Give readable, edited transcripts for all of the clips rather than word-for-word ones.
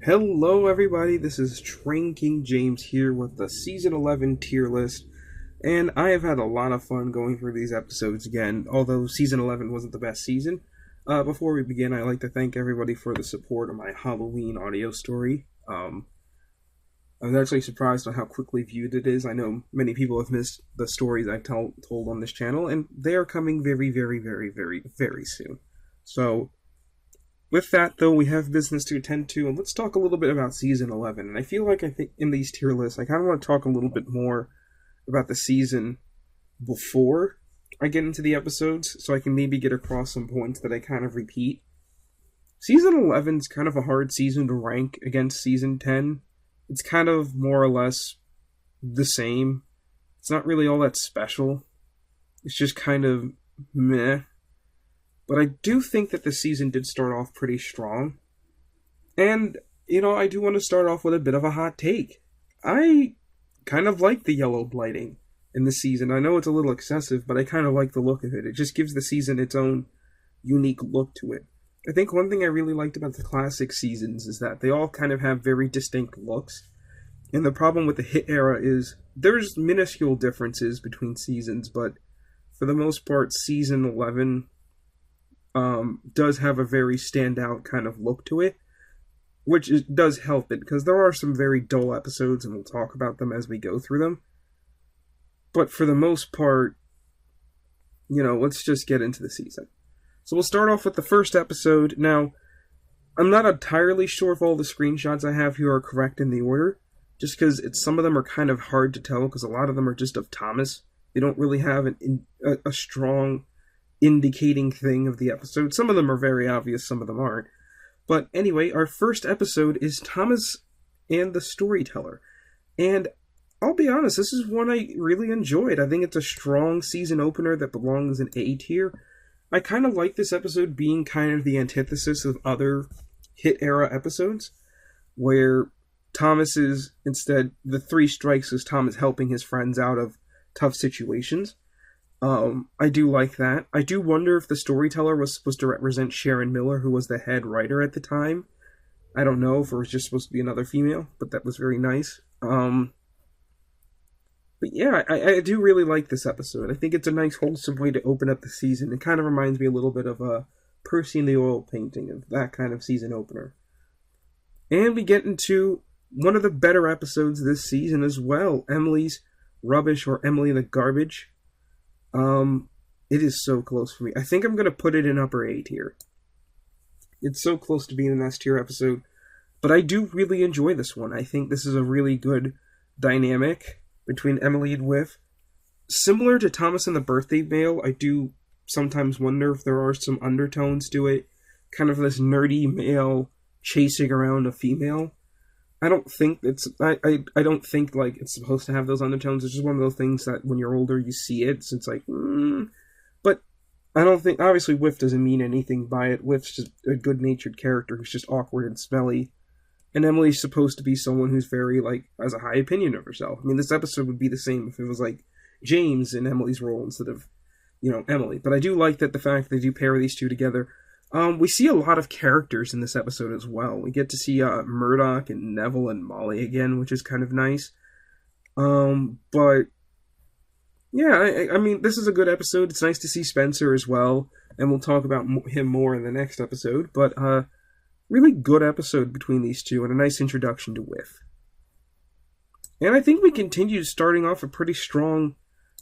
Hello everybody, this is Train King James here with the Season 11 tier list, and I have had a lot of fun going through these episodes again, although Season 11 wasn't the best season. Before we begin, I'd like to thank everybody for the support of my Halloween audio story. I was actually surprised on how quickly viewed it is. I know many people have missed the stories I've told on this channel, and they are coming very, very, very, very, very soon. So, with that, though, we have business to attend to, and let's talk a little bit about Season 11. And I think in these tier lists, I kind of want to talk a little bit more about the season before I get into the episodes, so I can maybe get across some points that I kind of repeat. Season 11 is kind of a hard season to rank against Season 10. It's kind of more or less the same. It's not really all that special. It's just kind of meh. But I do think that the season did start off pretty strong. And, I do want to start off with a bit of a hot take. I kind of like the yellow lighting in the season. I know it's a little excessive, but I kind of like the look of it. It just gives the season its own unique look to it. I think one thing I really liked about the classic seasons is that they all kind of have very distinct looks. And the problem with the hit era is there's minuscule differences between seasons, but for the most part, Season 11 does have a very standout kind of look to it, which does help it, because there are some very dull episodes, and we'll talk about them as we go through them. But for the most part, let's just get into the season. So we'll start off with the first episode. Now, I'm not entirely sure if all the screenshots I have here are correct in the order, just because some of them are kind of hard to tell, because a lot of them are just of Thomas. They don't really have a strong indicating thing of the episode. Some of them are very obvious, some of them aren't. But anyway, our first episode is Thomas and the Storyteller. And I'll be honest, this is one I really enjoyed. I think it's a strong season opener that belongs in A tier. I kind of like this episode being kind of the antithesis of other hit era episodes, where Thomas is, instead, the three strikes is Thomas helping his friends out of tough situations. I do like that. I do wonder if the Storyteller was supposed to represent Sharon Miller, who was the head writer at the time. I don't know if it was just supposed to be another female, but that was very nice. But yeah, I do really like this episode. I think it's a nice, wholesome way to open up the season. It kind of reminds me a little bit of Percy and the Oil Painting, of that kind of season opener. And we get into one of the better episodes this season as well, Emily's Rubbish, or Emily the Garbage. It is so close for me. I think I'm going to put it in upper A tier. It's so close to being an S tier episode, but I do really enjoy this one. I think this is a really good dynamic between Emily and Whiff. Similar to Thomas and the Birthday Mail, I do sometimes wonder if there are some undertones to it. Kind of this nerdy male chasing around a female. I don't think I don't think like it's supposed to have those undertones. It's just one of those things that when you're older you see it, so it's like, But I don't think, obviously Whiff doesn't mean anything by it. Whiff's just a good-natured character who's just awkward and smelly. And Emily's supposed to be someone who's very, has a high opinion of herself. I mean, this episode would be the same if it was, James in Emily's role instead of, Emily. But I do like that the fact they do pair these two together. We see a lot of characters in this episode as well. We get to see Murdoch and Neville and Molly again, which is kind of nice. But yeah, I mean, this is a good episode. It's nice to see Spencer as well, and we'll talk about him more in the next episode. But really good episode between these two, and a nice introduction to Whiff. And I think we continue starting off a pretty strong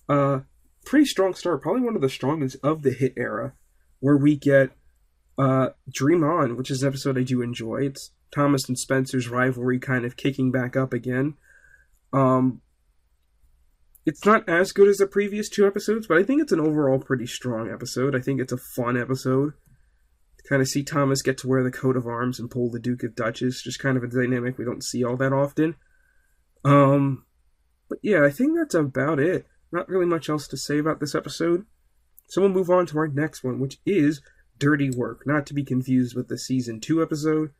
start, probably one of the strongest of the hit era, where we get Dream On, which is an episode I do enjoy. It's Thomas and Spencer's rivalry kind of kicking back up again. It's not as good as the previous two episodes, but I think it's an overall pretty strong episode. I think it's a fun episode. To kind of see Thomas get to wear the coat of arms and pull the Duke of Duchess, just kind of a dynamic we don't see all that often. But yeah, I think that's about it. Not really much else to say about this episode. So we'll move on to our next one, which is Dirty Work, not to be confused with the Season 2 episode.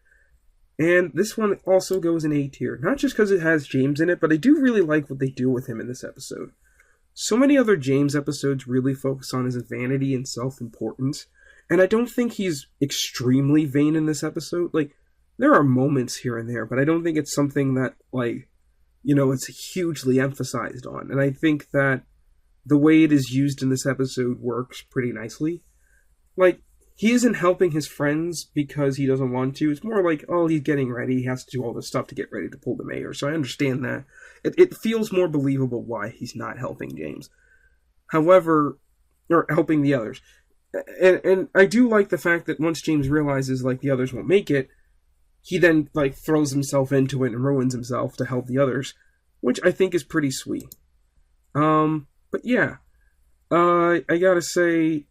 And this one also goes in A tier, not just because it has James in it, but I do really like what they do with him in this episode. So many other James episodes really focus on his vanity and self-importance, and I don't think he's extremely vain in this episode. There are moments here and there, but I don't think it's something that, like, it's hugely emphasized on. And I think that the way it is used in this episode works pretty nicely. Like, he isn't helping his friends because he doesn't want to. It's more like, oh, he's getting ready. He has to do all this stuff to get ready to pull the mayor. So I understand that. It feels more believable why he's not helping James. However, or helping the others. And I do like the fact that once James realizes, like, the others won't make it, he then, like, throws himself into it and ruins himself to help the others, which I think is pretty sweet. But yeah, I gotta say,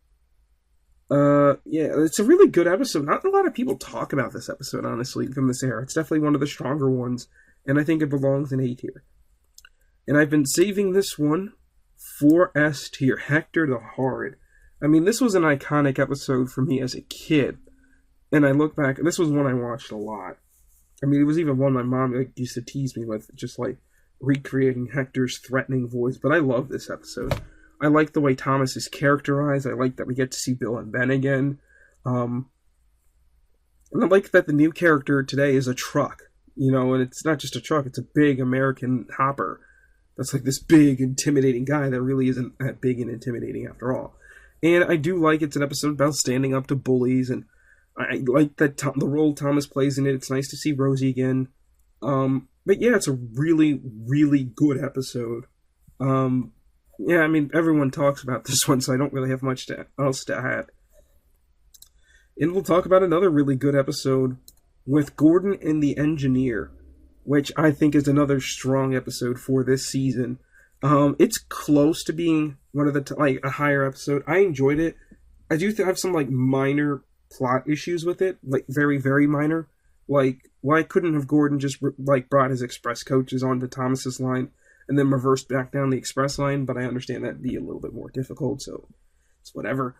yeah, it's a really good episode. Not a lot of people talk about this episode, honestly, from this era. It's definitely one of the stronger ones, and I think it belongs in A tier. And I've been saving this one for S tier, Hector the Hard. I mean, this was an iconic episode for me as a kid. And I look back, this was one I watched a lot. I mean, it was even one my mom used to tease me with, just like recreating Hector's threatening voice. But I love this episode. I like the way Thomas is characterized. I like that we get to see Bill and Ben again. And I like that the new character today is a truck. And it's not just a truck, it's a big American hopper. That's like this big, intimidating guy that really isn't that big and intimidating after all. And I do like it's an episode about standing up to bullies, and I like that the role Thomas plays in it. It's nice to see Rosie again. But yeah, it's a really, really good episode. Yeah, I mean, everyone talks about this one, so I don't really have much else to add. And we'll talk about another really good episode with Gordon and the Engineer, which I think is another strong episode for this season. It's close to being one of the a higher episode. I enjoyed it. I do have some minor plot issues with it, very, very minor. Why couldn't have Gordon just brought his express coaches onto Thomas's line and then reversed back down the express line? But I understand that'd be a little bit more difficult, so it's whatever.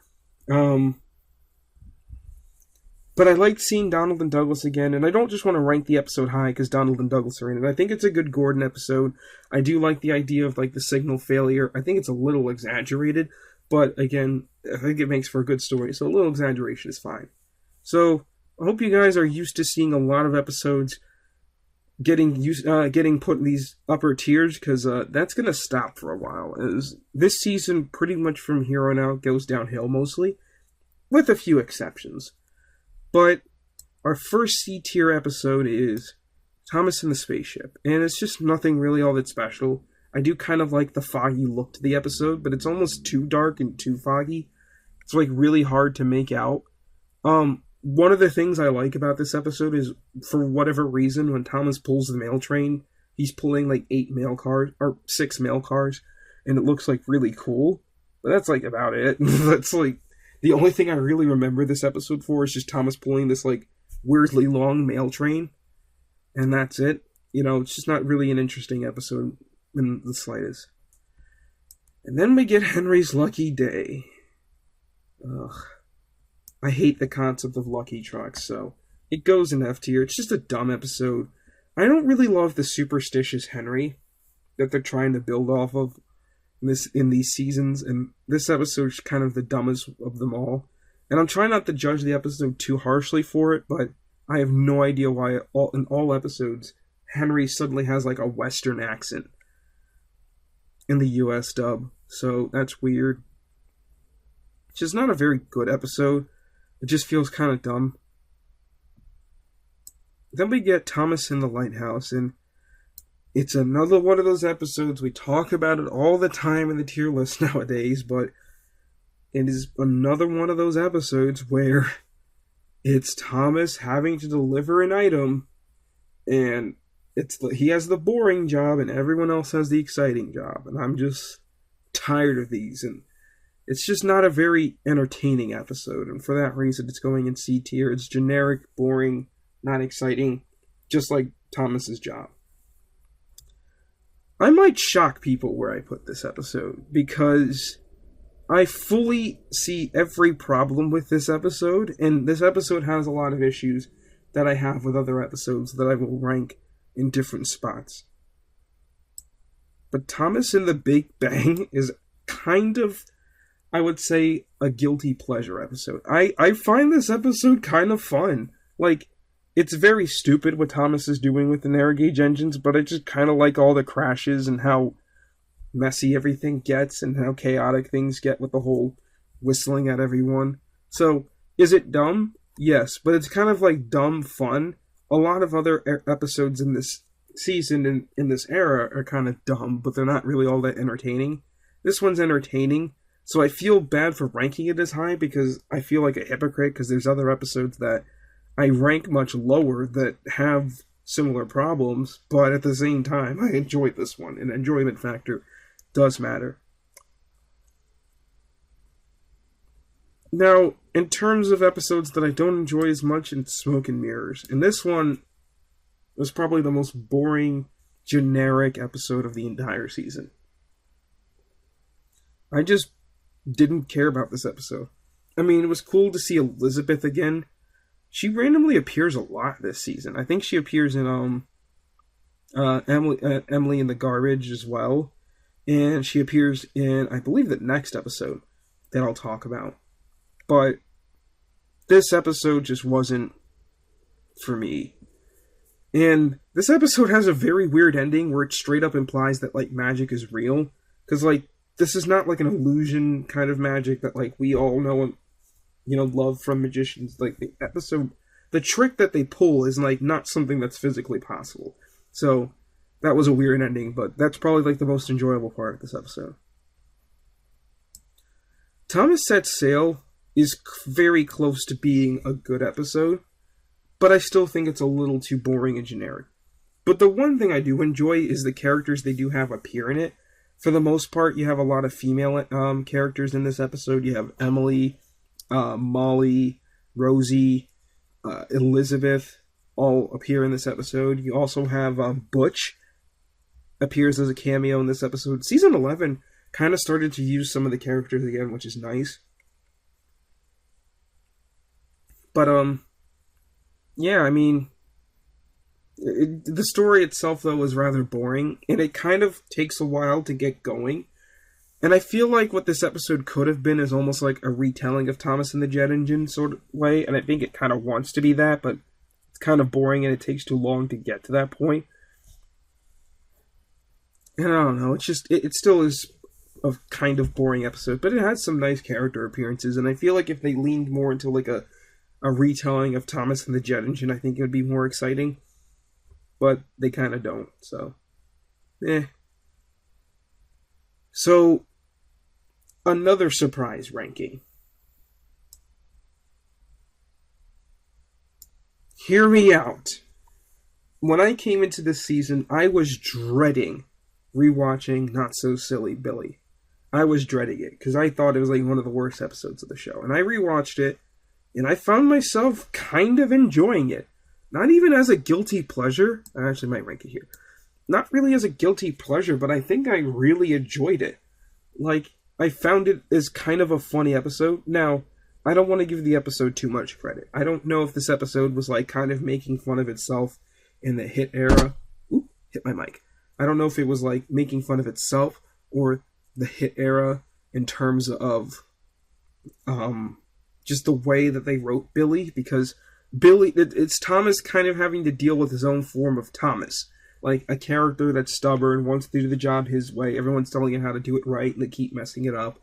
But I liked seeing Donald and Douglas again, and I don't just want to rank the episode high because Donald and Douglas are in it. I think it's a good Gordon episode. I do like the idea of the signal failure. I think it's a little exaggerated, but again, I think it makes for a good story, so a little exaggeration is fine. So I hope you guys are used to seeing a lot of episodes getting put in these upper tiers, because that's going to stop for a while. As this season, pretty much from here on out, goes downhill mostly, with a few exceptions. But our first C tier episode is Thomas and the Spaceship, and it's just nothing really all that special. I do kind of like the foggy look to the episode, but it's almost too dark and too foggy. It's really hard to make out. One of the things I like about this episode is, for whatever reason, when Thomas pulls the mail train, he's pulling 6 mail cars, and it looks really cool. But that's about it. That's the only thing I really remember this episode for is just Thomas pulling this weirdly long mail train, and that's it. It's just not really an interesting episode in the slightest. And then we get Henry's Lucky Day. Ugh. I hate the concept of lucky trucks, so it goes in F tier. It's just a dumb episode. I don't really love the superstitious Henry that they're trying to build off of in these seasons, and this episode's kind of the dumbest of them all. And I'm trying not to judge the episode too harshly for it, but I have no idea why in all episodes Henry suddenly has a Western accent in the US dub, so that's weird. It's just not a very good episode. It just feels kind of dumb. Then we get Thomas in the Lighthouse, and it's another one of those episodes. We talk about it all the time in the tier list nowadays, but it is another one of those episodes where it's Thomas having to deliver an item, and he has the boring job, and everyone else has the exciting job, and I'm just tired of these, and it's just not a very entertaining episode, and for that reason, it's going in C tier. It's generic, boring, not exciting, just like Thomas's job. I might shock people where I put this episode, because I fully see every problem with this episode, and this episode has a lot of issues that I have with other episodes that I will rank in different spots. But Thomas in the Big Bang is kind of, I would say, a guilty pleasure episode. I find this episode kind of fun. it's very stupid what Thomas is doing with the narrow gauge engines, but I just kind of like all the crashes and how messy everything gets and how chaotic things get with the whole whistling at everyone. So, is it dumb? Yes, but it's kind of like dumb fun. A lot of other episodes in this season and in this era are kind of dumb, but they're not really all that entertaining. This one's entertaining, so I feel bad for ranking it as high because I feel like a hypocrite because there's other episodes that I rank much lower that have similar problems, but at the same time, I enjoyed this one, and enjoyment factor does matter. Now, in terms of episodes that I don't enjoy as much, it's Smoke and Mirrors. And this one was probably the most boring, generic episode of the entire season. I just didn't care about this episode. I mean, it was cool to see Elizabeth again. She randomly appears a lot this season. I think she appears in Emily in the Garbage as well. And she appears in, I believe, the next episode that I'll talk about. But this episode just wasn't for me. And this episode has a very weird ending where it straight up implies that, like, magic is real. Because, like, this is not, like, an illusion kind of magic that, like, we all know and, you know, love from magicians. Like, the episode, the trick that they pull is, like, not something that's physically possible. So, that was a weird ending, but that's probably, like, the most enjoyable part of this episode. Thomas Sets Sail is very close to being a good episode, but I still think it's a little too boring and generic. But the one thing I do enjoy is the characters they do have appear in it. For the most part, you have a lot of female characters in this episode. You have Emily, Molly, Rosie, Elizabeth, all appear in this episode. You also have Butch appears as a cameo in this episode. Season 11 kind of started to use some of the characters again, which is nice. But, yeah, I mean, the story itself, though, is rather boring, and it kind of takes a while to get going. And I feel like what this episode could have been is almost like a retelling of Thomas and the Jet Engine sort of way, and I think it kind of wants to be that, but it's kind of boring and it takes too long to get to that point. And I don't know, it's just, it still is a kind of boring episode, but it has some nice character appearances, and I feel like if they leaned more into like a retelling of Thomas and the Jet Engine, I think it would be more exciting. But they kind of don't, so So, another surprise ranking. Hear me out. When I came into this season, I was dreading rewatching Not So Silly Billy. I was dreading it, because I thought it was like one of the worst episodes of the show. And I rewatched it, and I found myself kind of enjoying it. Not even as a guilty pleasure. I actually might rank it here. Not really as a guilty pleasure, but I think I really enjoyed it. Like, I found it as kind of a funny episode. Now, I don't want to give the episode too much credit. I don't know if this episode was, like, kind of making fun of itself in the Hit era. Oop, hit my mic. I don't know if it was, like, making fun of itself or the Hit era in terms of, just the way that they wrote Billy, because Billy, it's Thomas kind of having to deal with his own form of Thomas. Like, a character that's stubborn, wants to do the job his way, everyone's telling him how to do it right, and they keep messing it up.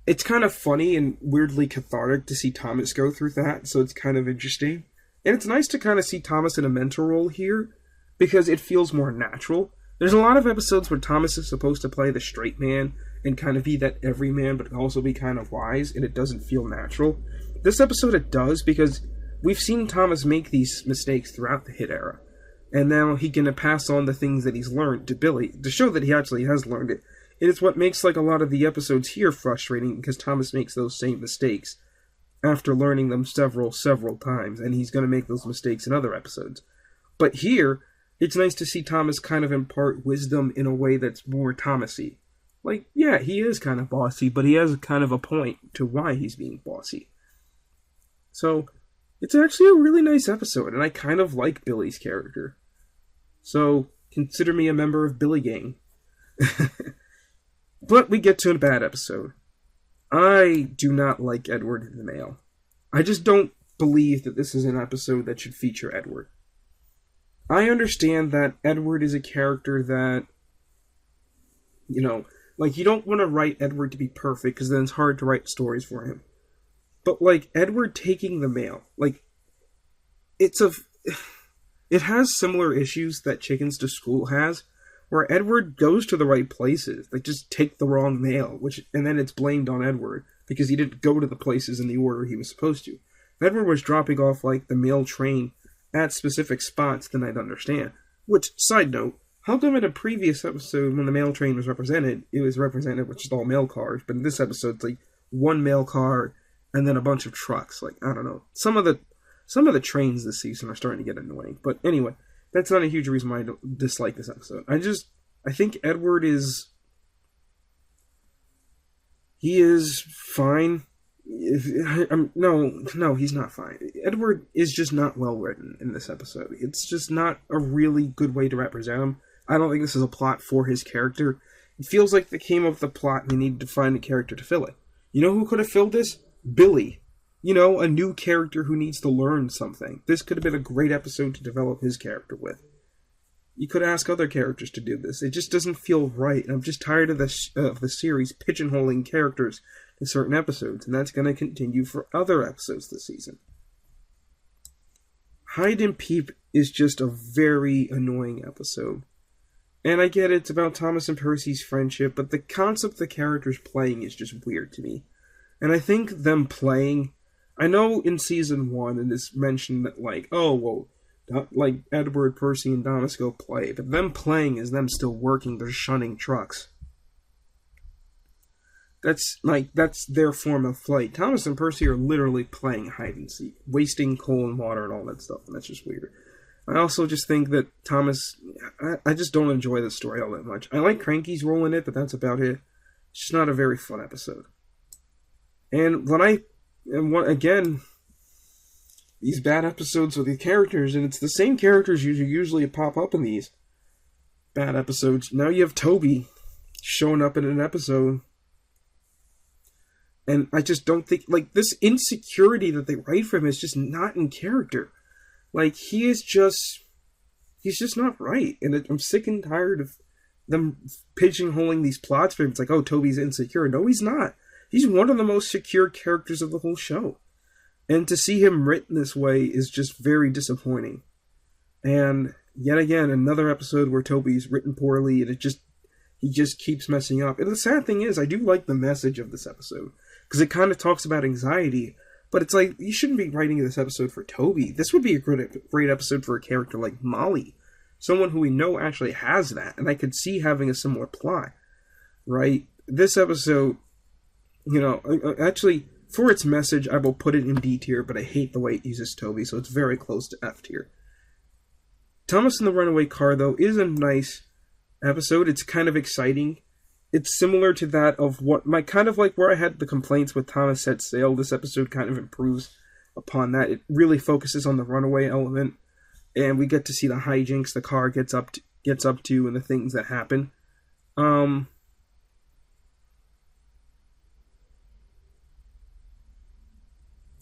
It's kind of funny and weirdly cathartic to see Thomas go through that, so it's kind of interesting. And it's nice to kind of see Thomas in a mentor role here, because it feels more natural. There's a lot of episodes where Thomas is supposed to play the straight man, and kind of be that everyman, but also be kind of wise, and it doesn't feel natural. This episode it does, because we've seen Thomas make these mistakes throughout the Hit era. And now he can pass on the things that he's learned to Billy, to show that he actually has learned it. And it's what makes like a lot of the episodes here frustrating, because Thomas makes those same mistakes after learning them several times, and he's going to make those mistakes in other episodes. But here, it's nice to see Thomas kind of impart wisdom in a way that's more Thomasy. Like, yeah, he is kind of bossy, but he has kind of a point to why he's being bossy. So, it's actually a really nice episode, and I kind of like Billy's character. So, consider me a member of Billy Gang. But we get to a bad episode. I do not like Edward the Male. I just don't believe that this is an episode that should feature Edward. I understand that Edward is a character that, you know, like, you don't want to write Edward to be perfect, because then it's hard to write stories for him. But, like, Edward taking the mail, like, it has similar issues that Chickens to School has, where Edward goes to the right places, like, just take the wrong mail, and then it's blamed on Edward, because he didn't go to the places in the order he was supposed to. If Edward was dropping off, like, the mail train at specific spots, then I'd understand. Which, side note, how come in a previous episode, when the mail train was represented, it was represented with just all mail cars, but in this episode, it's like one mail car and then a bunch of trucks. Like, I don't know. Some of the trains this season are starting to get annoying. But anyway, that's not a huge reason why I don't dislike this episode. I think Edward is... He is fine. No, he's not fine. Edward is just not well written in this episode. It's just not a really good way to represent him. I don't think this is a plot for his character. It feels like they came up with the plot and they needed to find a character to fill it. You know who could have filled this? Billy. You know, a new character who needs to learn something. This could have been a great episode to develop his character with. You could ask other characters to do this. It just doesn't feel right. And I'm just tired of the series pigeonholing characters in certain episodes, and that's going to continue for other episodes this season. Hide and Peep is just a very annoying episode. And I get it's about Thomas and Percy's friendship, but the concept the characters playing is just weird to me. And I think them playing... I know in Season 1 it is mentioned that, like, oh, well, like, Edward, Percy, and Thomas go play, but them playing is them still working, they're shunning trucks. That's their form of play. Thomas and Percy are literally playing hide and seek, wasting coal and water and all that stuff, and that's just weird. I also just think that Thomas... I just don't enjoy the story all that much. I like Cranky's role in it, but that's about it. It's just not a very fun episode. And again, these bad episodes with the characters, and it's the same characters usually pop up in these bad episodes. Now you have Toby showing up in an episode. And I just don't think, like, this insecurity that they write for him is just not in character. Like, he's just not right. And I'm sick and tired of them pigeonholing these plots for him. It's like, oh, Toby's insecure. No, he's not. He's one of the most secure characters of the whole show. And to see him written this way is just very disappointing. And yet again, another episode where Toby's written poorly, and he just keeps messing up. And the sad thing is, I do like the message of this episode, because it kind of talks about anxiety, but it's like, you shouldn't be writing this episode for Toby. This would be a great episode for a character like Molly, someone who we know actually has that, and I could see having a similar plot, right? This episode, you know, actually, for its message, I will put it in D tier, but I hate the way it uses Toby, so it's very close to F tier. Thomas in the Runaway Car, though, is a nice episode. It's kind of exciting. It's similar to that of kind of like where I had the complaints with Thomas Set Sail. This episode kind of improves upon that. It really focuses on the runaway element, and we get to see the hijinks the car gets up to and the things that happen.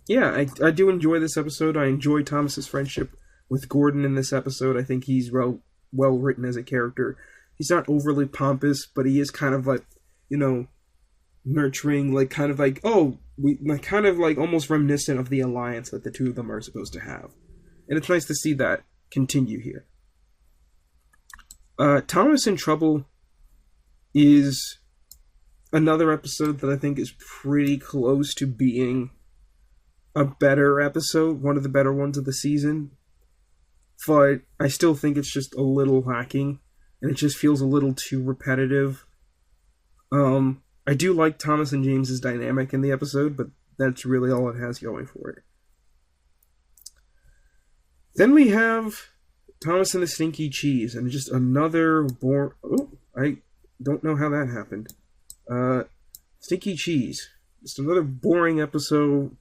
Yeah, I do enjoy this episode. I enjoy Thomas's friendship with Gordon in this episode. I think he's well written as a character. He's not overly pompous, but he is kind of like, you know, nurturing, like kind of like, kind of like almost reminiscent of the alliance that the two of them are supposed to have. And it's nice to see that continue here. Thomas in Trouble is another episode that I think is pretty close to being a better episode, one of the better ones of the season. But I still think it's just a little lacking. And it just feels a little too repetitive. I do like Thomas and James's dynamic in the episode, but that's really all it has going for it. Then we have Thomas and the Stinky Cheese, and just another I don't know how that happened. Stinky Cheese. Just another boring episode.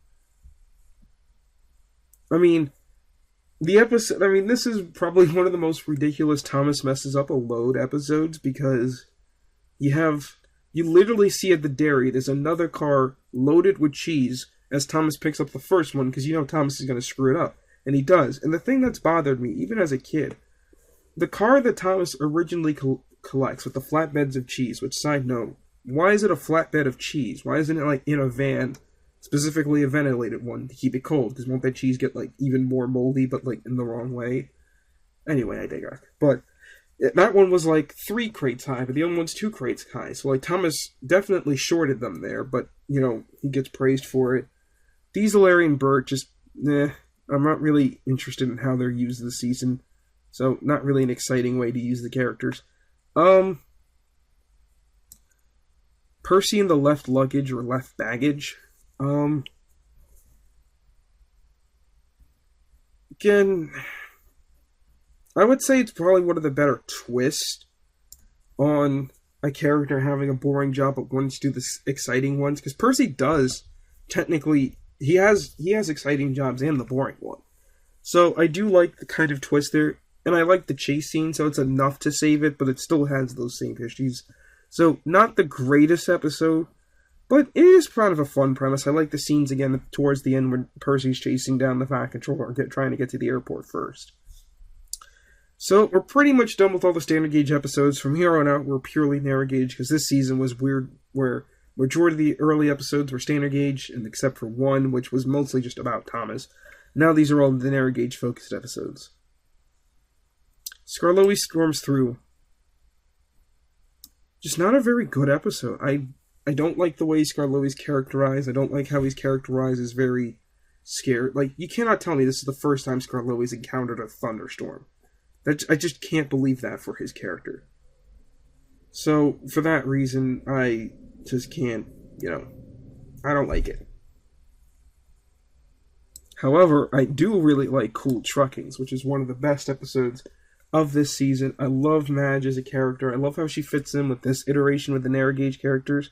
This is probably one of the most ridiculous Thomas messes up a load episodes, because you literally see at the dairy, there's another car loaded with cheese, as Thomas picks up the first one, because you know Thomas is going to screw it up. And he does. And the thing that's bothered me, even as a kid, the car that Thomas originally collects with the flatbeds of cheese, which, side note, why is it a flatbed of cheese? Why isn't it, like, in a van, specifically a ventilated one, to keep it cold? Because won't that cheese get, like, even more moldy, but, like, in the wrong way? Anyway, I digress. But that one was, like, 3 crates high, but the other one's 2 crates high. So, like, Thomas definitely shorted them there, but, you know, he gets praised for it. Diesel, Larry, and Bert, just, I'm not really interested in how they're used this season. So, not really an exciting way to use the characters. Percy and the left luggage or left baggage. Again, I would say it's probably one of the better twists on a character having a boring job but wanting to do the exciting ones. Because Percy does, technically, he has exciting jobs and the boring one. So I do like the kind of twist there. And I like the chase scene, so it's enough to save it, but it still has those same issues. So, not the greatest episode, but it is kind of a fun premise. I like the scenes again towards the end when Percy's chasing down the Fat Controller and trying to get to the airport first. So, we're pretty much done with all the standard gauge episodes. From here on out, we're purely narrow gauge, because this season was weird, where majority of the early episodes were standard gauge, and except for one, which was mostly just about Thomas. Now these are all the narrow gauge focused episodes. Skarloey storms through. Just not a very good episode. I don't like the way Skarloey's characterized. I don't like how he's characterized as very scared. Like, you cannot tell me this is the first time Skarloey's encountered a thunderstorm. I just can't believe that for his character. So, for that reason, I just can't, I don't like it. However, I do really like Cool Truckings, which is one of the best episodes of this season. I love Madge as a character. I love how she fits in with this iteration with the narrow gauge characters.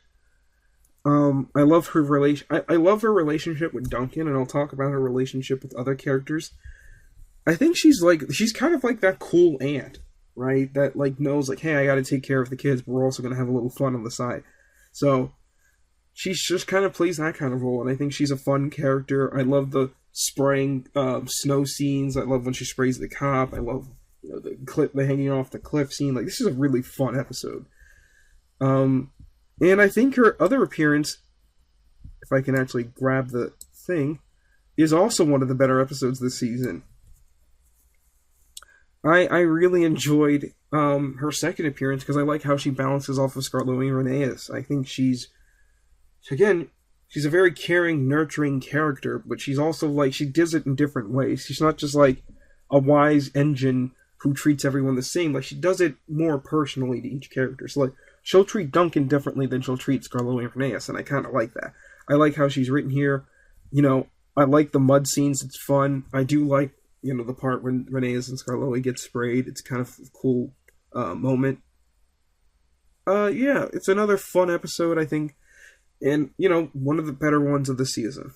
I love her I love her relationship with Duncan, and I'll talk about her relationship with other characters. I think she's kind of like that cool aunt, right? That knows hey, I got to take care of the kids, but we're also going to have a little fun on the side. So she just kind of plays that kind of role, and I think she's a fun character. I love the spraying snow scenes. I love when she sprays the cop. I love the hanging off the cliff scene. This is a really fun episode. And I think her other appearance, if I can actually grab the thing, is also one of the better episodes this season. I really enjoyed her second appearance because I like how she balances off of Skarloey and Rheneas. I think she's a very caring, nurturing character, but she's also she does it in different ways. She's not just a wise engine who treats everyone the same. She does it more personally to each character. So, she'll treat Duncan differently than she'll treat Skarloey and Rheneas, and I kind of like that. I like how she's written here. I like the mud scenes. It's fun. I do like, the part when Rheneas and Skarloey get sprayed. It's kind of a cool moment. Yeah, it's another fun episode, I think. And, one of the better ones of the season.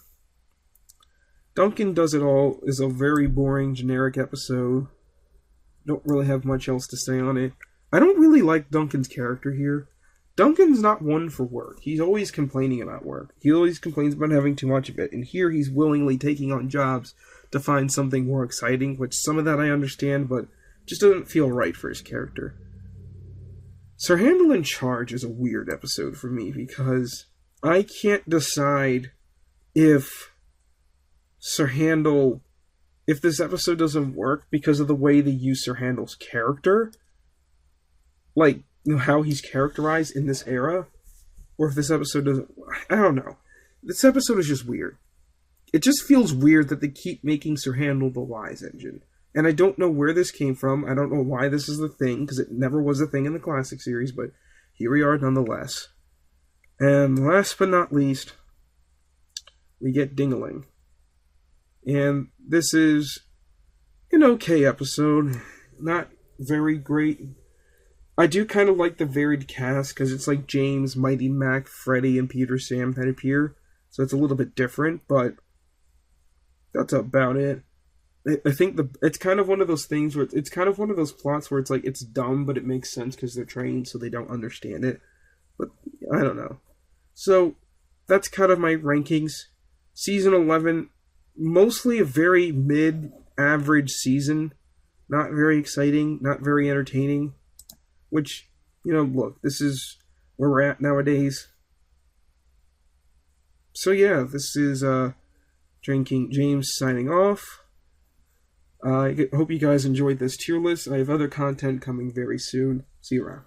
Duncan Does It All is a very boring, generic episode. Don't really have much else to say on it. I don't really like Duncan's character here. Duncan's not one for work. He's always complaining about work. He always complains about having too much of it. And here he's willingly taking on jobs to find something more exciting, which some of that I understand, but just doesn't feel right for his character. Sir Handel in Charge is a weird episode for me because I can't decide if this episode doesn't work because of the way they use Sir Handel's character, how he's characterized in this era, or if this episode doesn't. I don't know. This episode is just weird. It just feels weird that they keep making Sir Handel the wise engine. And I don't know where this came from. I don't know why this is the thing, because it never was a thing in the classic series, but here we are nonetheless. And last but not least, we get Dingaling. And this is an okay episode. Not very great. I do kind of like the varied cast, because it's James, Mighty Mac, Freddy, and Peter Sam that appear. So it's a little bit different, but that's about it. I think it's kind of one of those things where it's kind of one of those plots where it's dumb, but it makes sense because they're trained, so they don't understand it. But I don't know. So that's kind of my rankings. Season 11, mostly a very mid-average season. Not very exciting, not very entertaining. Which, look, this is where we're at nowadays. So yeah, this is Drinking James signing off. I hope you guys enjoyed this tier list. I have other content coming very soon. See you around.